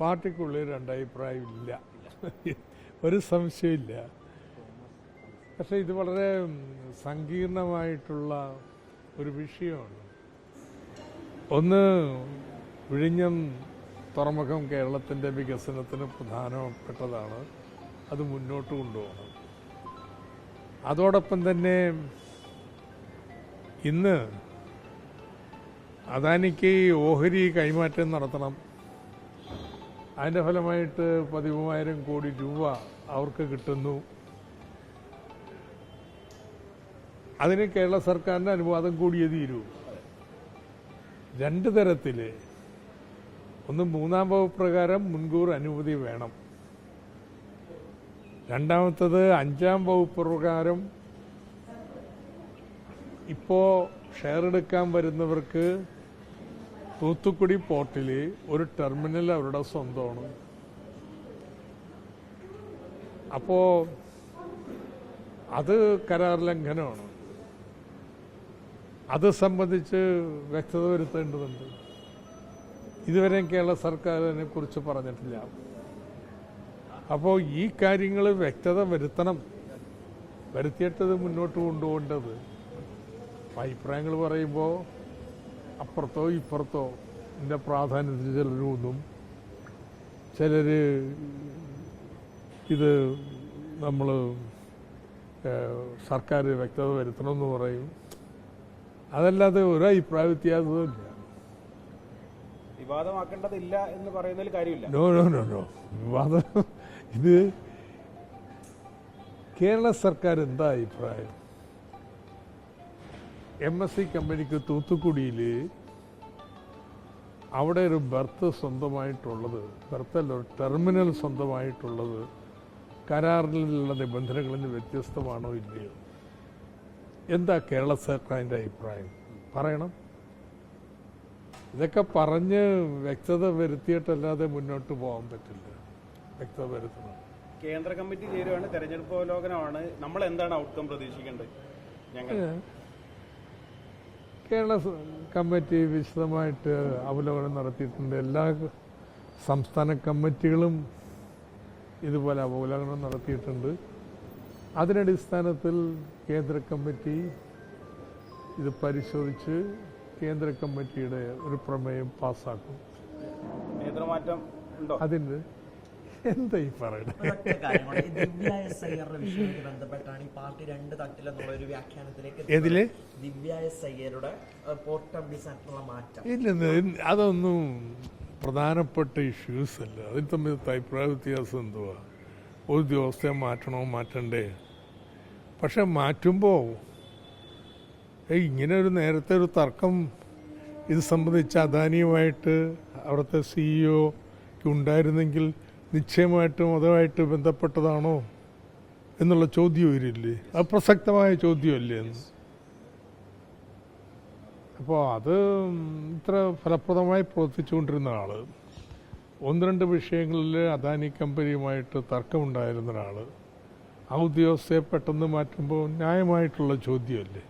പാർട്ടിക്കുള്ളിൽ രണ്ടഭിപ്രായമില്ല, ഒരു സംശയമില്ല. പക്ഷെ ഇത് വളരെ സങ്കീർണമായിട്ടുള്ള ഒരു വിഷയമാണ്. ഒന്ന്, വിഴിഞ്ഞം തുറമുഖം കേരളത്തിൻ്റെ വികസനത്തിന് പ്രധാനപ്പെട്ടതാണ്, അത് മുന്നോട്ട് കൊണ്ടുപോകണം. അതോടൊപ്പം തന്നെ ഇന്ന് അദാനിക്ക് ഓഹരി കൈമാറ്റം നടത്തണം. അതിൻ്റെ ഫലമായിട്ട് 13,000 കോടി രൂപ അവർക്ക് കിട്ടുന്നു. അതിന് കേരള സർക്കാരിൻ്റെ അനുവാദം കൂടിയേ തീരൂ. രണ്ട് തരത്തിൽ, ഒന്ന് 3-ാം വകുപ്പ് പ്രകാരം മുൻകൂർ അനുമതി വേണം. രണ്ടാമത്തത് 5-ാം വകുപ്പ് പ്രകാരം ഇപ്പോൾ ഷെയർ എടുക്കാൻ വരുന്നവർക്ക് തൂത്തുക്കുടി പോർട്ടിൽ ഒരു ടെർമിനൽ അവരുടെ സ്വന്തമാണ്. അപ്പോൾ അത് കരാർ ലംഘനമാണ്. അത് സംബന്ധിച്ച് വ്യക്തത വരുത്തേണ്ടതുണ്ട്. ഇതുവരെയും കേരള സർക്കാർ അതിനെക്കുറിച്ച് പറഞ്ഞിട്ടില്ല. അപ്പോൾ ഈ കാര്യങ്ങൾ വ്യക്തത വരുത്തണം, വരുത്തിയിട്ടത് മുന്നോട്ട് കൊണ്ടുപോകേണ്ടത്. അഭിപ്രായങ്ങൾ പറയുമ്പോൾ അപ്പുറത്തോ ഇപ്പുറത്തോ ഇതിൻ്റെ പ്രാധാന്യത്തിൽ ചിലരൊന്നും, ചിലർ ഇത് നമ്മൾ സർക്കാർ വ്യക്തത വരുത്തണമെന്ന് പറയും. അതല്ലാതെ ഒരു അഭിപ്രായ വ്യത്യാസമില്ല. വിവാദമാക്കേണ്ടതില്ല എന്ന് പറയുന്നതിൽ കാര്യമില്ല. നോ നോ നോ നോ വിവാദം. ഇത് കേരള സർക്കാർ എന്താ അഭിപ്രായം? MSC കമ്പനിക്ക് തൂത്തുക്കുടിയിൽ അവിടെ ഒരു ബർത്ത് സ്വന്തമായിട്ടുള്ളത്, ബർത്തല്ല ഒരു ടെർമിനൽ സ്വന്തമായിട്ടുള്ളത് കരാറിലുള്ള നിബന്ധനകളിൽ നിന്ന് വ്യത്യസ്തമാണോ ഇല്ലയോ? എന്താ കേരള സർക്കാരിൻ്റെ അഭിപ്രായം? പറയണം. ഇതൊക്കെ പറഞ്ഞ് വ്യക്തത വരുത്തിയിട്ടല്ലാതെ മുന്നോട്ട് പോകാൻ പറ്റില്ല. വ്യക്തത വരുത്തണം. കേന്ദ്ര കമ്മിറ്റി ചേരുവാണ്, തെരഞ്ഞെടുപ്പ് അവലോകനമാണ്. നമ്മൾ എന്താണ് ഔട്ട്കം പ്രതീക്ഷിക്കേണ്ടത്? കേരള കമ്മിറ്റി വിശദമായിട്ട് അവലോകനം നടത്തിയിട്ടുണ്ട്. എല്ലാ സംസ്ഥാന കമ്മിറ്റികളും ഇതുപോലെ അവലോകനം നടത്തിയിട്ടുണ്ട്. അതിനടിസ്ഥാനത്തിൽ കേന്ദ്ര കമ്മിറ്റി ഇത് പരിശോധിച്ച് കേന്ദ്ര കമ്മിറ്റിയുടെ ഒരു പ്രമേയം പാസ്സാക്കും. നേതൃമാറ്റം ഉണ്ടോ? അതിന് എന്താ ഈ പറയുന്നത്? ബന്ധപ്പെട്ടാണ് ഈ പാർട്ടി രണ്ട് തട്ടിലെന്നുള്ള ഒരു വ്യാഖ്യാനത്തിലേക്ക് ഏതില് മാറ്റം ഇല്ലെന്ന്. അതൊന്നും പ്രധാനപ്പെട്ട ഇഷ്യൂസ് അല്ല. അതിന് തമ്മിൽ അഭിപ്രായ വ്യത്യാസം എന്തുവാ? ഒരു ദിവസത്തെ മാറ്റണോ മാറ്റണ്ടേ? പക്ഷെ മാറ്റുമ്പോൾ ഇങ്ങനെ ഒരു നേരത്തെ ഒരു തർക്കം ഇത് സംബന്ധിച്ച് അദാനിയുമായിട്ട് അവിടുത്തെ CEO-ക്ക് ഉണ്ടായിരുന്നെങ്കിൽ നിശ്ചയമായിട്ടും അതുമായിട്ട് ബന്ധപ്പെട്ടതാണോ എന്നുള്ള ചോദ്യം വരില്ലേ? അത് പ്രസക്തമായ ചോദ്യമല്ലേ എന്ന്. അപ്പോൾ അത് ഇത്ര ഫലപ്രദമായി പ്രവർത്തിച്ചുകൊണ്ടിരുന്ന ആൾ, 1-2 വിഷയങ്ങളിൽ അദാനി കമ്പനിയുമായിട്ട് തർക്കമുണ്ടായിരുന്ന ഒരാൾ ആ ഉദ്യോഗസ്ഥയെ പെട്ടെന്ന് മാറ്റുമ്പോൾ ന്യായമായിട്ടുള്ള ചോദ്യമല്ലേ?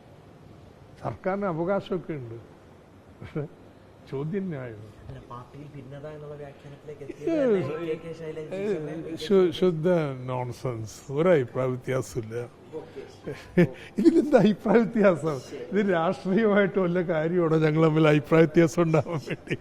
സർക്കാരിന് അവകാശമൊക്കെ ഉണ്ട്, പക്ഷെ ചോദ്യം ന്യായമാണ്. ശുദ്ധ നോൺസെൻസ്. ഒരു അഭിപ്രായ വ്യത്യാസമില്ല. ഇതിലെന്താ അഭിപ്രായ വ്യത്യാസം? ഇത് രാഷ്ട്രീയമായിട്ട് വല്ല കാര്യമാണോ ഞങ്ങൾ തമ്മിൽ അഭിപ്രായ വ്യത്യാസം ഉണ്ടാവാൻ വേണ്ടി?